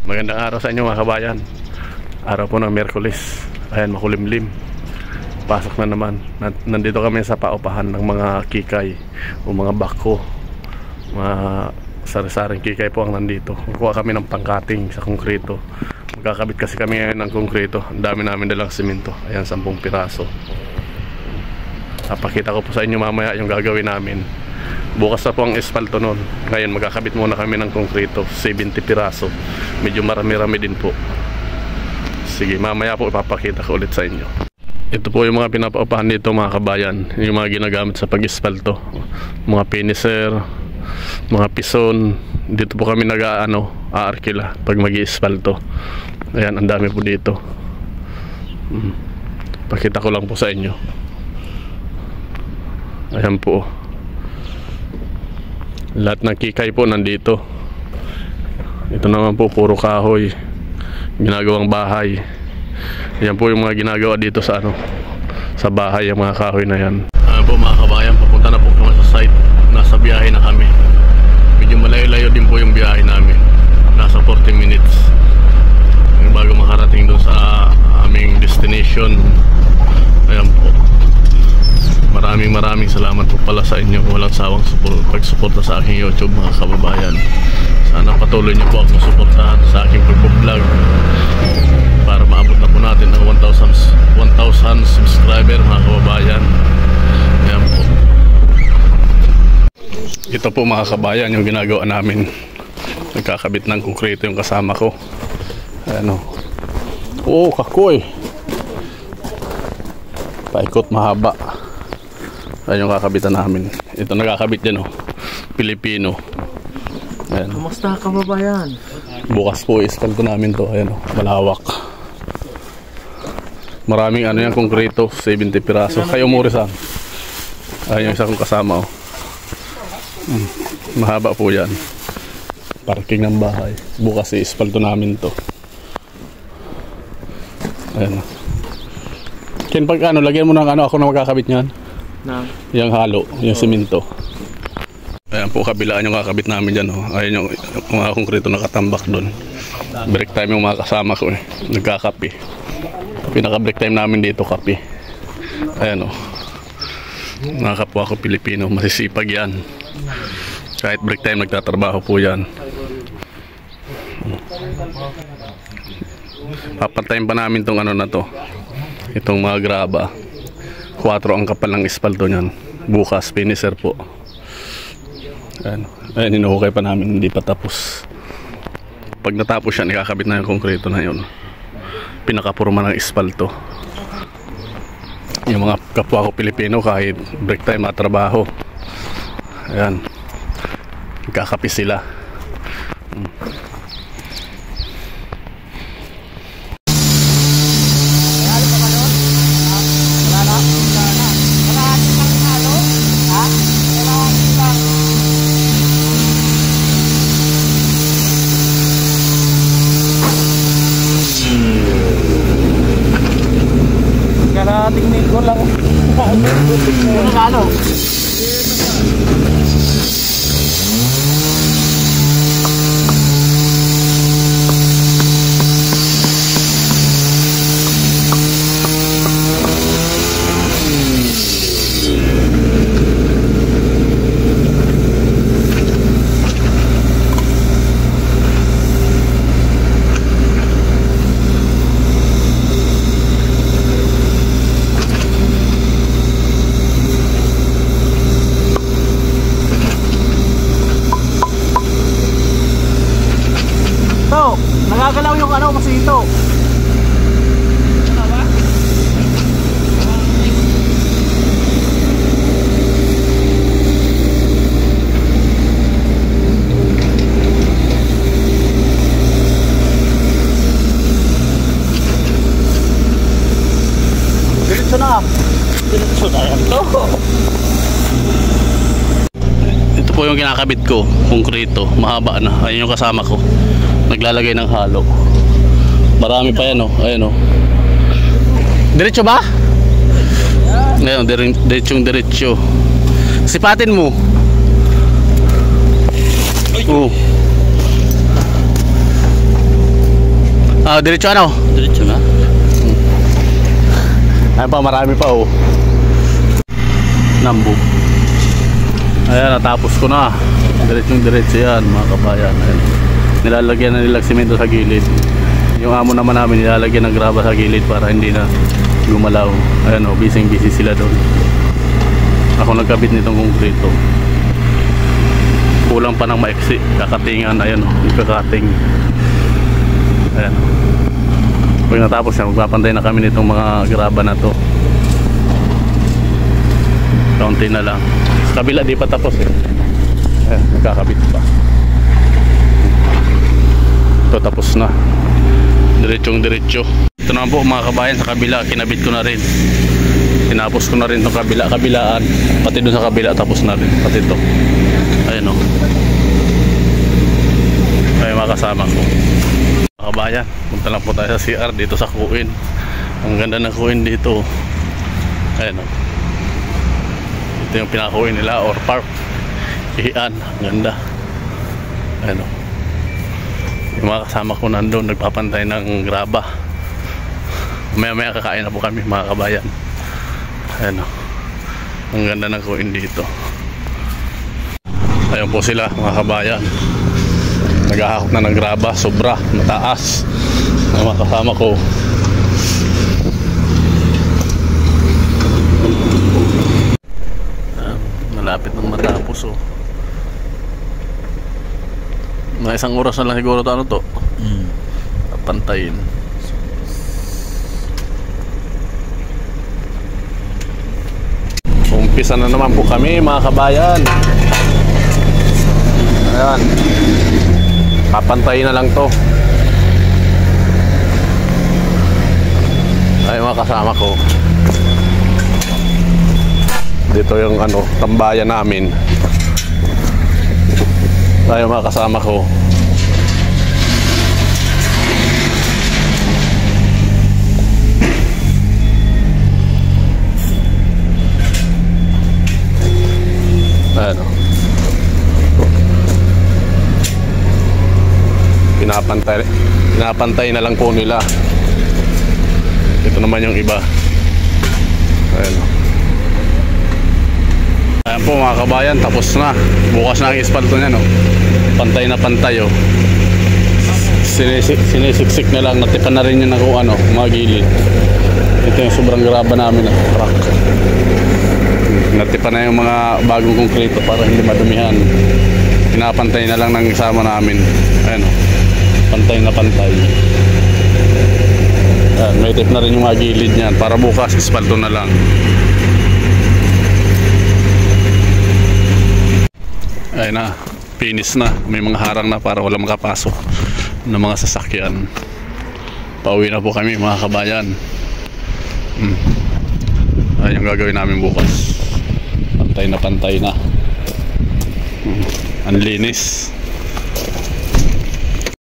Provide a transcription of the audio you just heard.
Magandang araw sa inyo mga kabayan. Araw po ng Miyerkules. Ayan, makulimlim. Pasok na naman. Nandito kami sa paupahan ng mga kikay o mga bako. Mga sari-saring kikay po ang nandito. Kukuha kami ng pangkating sa konkreto. Magkakabit kasi kami ngayon ng konkreto. Ang dami namin dalang simento. Ayan, 10 piraso. Papakita ko po sa inyo mamaya yung gagawin namin. Bukas na po ang espalto nun. Ngayon magkakabit muna kami ng konkreto, 70 piraso. Medyo marami-rami din po. Sige, mamaya po ipapakita ko ulit sa inyo. Ito po yung mga pinapaupahan dito mga kabayan. Yung mga ginagamit sa pag-espalto. Mga finisher, mga pison. Dito po kami aarkila pag mag-espalto. Ayan, ang dami po dito. Pakita ko lang po sa inyo. Ayan po. Lahat ng kikay po nandito. Ito naman po puro kahoy, ginagawang bahay. Yan po yung mga ginagawa dito sa sa bahay, yung mga kahoy na yan. Ayan po mga kabayan, papunta na po kami sa site. Nasa biyahe na kami. Medyo malayo-layo din po yung biyahe namin. Nasa 40 minutes bago makarating doon sa aming destination. Ayan po. Maraming salamat po pala sa inyo. Walang sawang pagsuporta sa aking YouTube mga kababayan. Sana patuloy niyo po akong suportahan sa aking pag-vlog para maabot na po natin ang 1,000 subscriber mga kababayan. Ayan po. Ito po mga kabayan yung ginagawa namin. Nagkakabit ng konkreto yung kasama ko. Ayan o. Oo, kakoy. Paikot mahaba. Ayan yung kakabitan namin. Ito nagkakabit dyan Pilipino. Ayan. Kumusta kababayan? Bukas po ispalto namin to. Ayan malawak. Maraming yan konkreto, 70 piraso. Kayo Morisan. Ayan yung isa kong kasama mahaba po yan. Parking ng bahay. Bukas ispalto namin to. Ayan. Ken pag lagyan mo ng ako na magkakabit niyan. Yung halo, yung simento. Ayan po kabilaan yung kakabit namin dyan Ayan yung mga konkreto nakatambak doon. Break time yung mga kasama ko nagkakape. Pinaka break time namin dito kape. Ayan mga kapwa ko Pilipino, masisipag yan. Kahit break time nagtatrabaho po yan. Papantayin pa namin tong na to. Itong mga graba. 4 ang kapal ng espalto niyan. Bukas finisher po. Ayan, hinuhukay pa namin, hindi pa tapos. Pag natapos yan, ikakabit na yung konkreto na yun. Pinakapurma ng espalto. Yung mga kapwa ko Pilipino, kahit break time matrabaho. Ayan. Ikakapi sila. Tingin ko lang. Ano? Nagagalaw yung kasi ito. Ano ba? Diretso na. Diretso na yan to. Ito po yung kinakabit ko, konkreto, mahaba na. Ayun yung kasama ko. Naglalagay ng halo. Marami pa yan Ayan Diretso ba? Ayan, diretso. Sipatin mo. Ah, diretso ano? Diretso na. Ayan pa, marami pa oh. Nambog. Ayan, natapos ko na. Diretso yan mga kabayan. Ayan. Nilalagyan na nila simento sa gilid. Yung amo naman namin nilalagyan ng graba sa gilid para hindi na gumalaw. Ayan oh, busy sila doon. Ako nagkabit nitong konkreto. Kulang pa ng maiksi. Kakatingan, ayan oh, kakating. Ayan. Pag natapos yan, magpapantay na kami nitong mga graba na to. Kaunti na lang. Sa kabila di pa tapos eh. Ayan, magkakabit pa. Ito tapos na. Diretso. Ito naman po mga kabayan, sa kabila kinabit ko na rin. Tinapos ko na rin itong kabilaan. Pati dun sa kabila tapos na rin. Pati ito. Ayan o. Ay mga kasama ko. Mga kabayan, punta lang po tayo sa CR dito sa Kuin. Ang ganda ng Kuin dito. Ayan o. Ito yung pinakuin nila or park. Ihian. Ang ganda. Ayan o. Yung mga kasama ko nandun nagpapantay ng graba. Maya kakain na po kami mga kabayan. Ayan o. Ang ganda ng Kuin dito. Ayun po sila mga kabayan. Naghahakot na ng graba. Sobra, mataas. Ang mga kasama ko. Malapit ng matapos oh. Mga isang oras na lang siguro ito, ano to? Pantayin. Umpisa na naman po kami mga kabayan. Ayan. Papantayin na lang to. Ay mga kasama ko. Dito yung ano, tambayan namin. Tayo mga kasama ko. Ayan o. Pinapantay na lang po nila. Ito naman yung iba. Ayan o. Ayan po mga kabayan, tapos na. Bukas na ang ispalto niya no. Pantay na pantay oh. Sinisiksik na lang. Natipan na rin yun na kung ano, mga gilid. Ito yung sobrang graba namin crack. Natipan na yung mga bagong konkreto para hindi madumihan. Pinapantay na lang ng isama namin. Ayan oh. Pantay na pantay. Ayan, may tip na rin yung mga gilid niyan para bukas ispalto na lang. Ay na, finish na. May mga harang na para wala makapasok ng mga sasakyan. Pauwi na po kami mga kabayan. Ay yung gagawin namin bukas. Pantay na pantay na. Ang linis.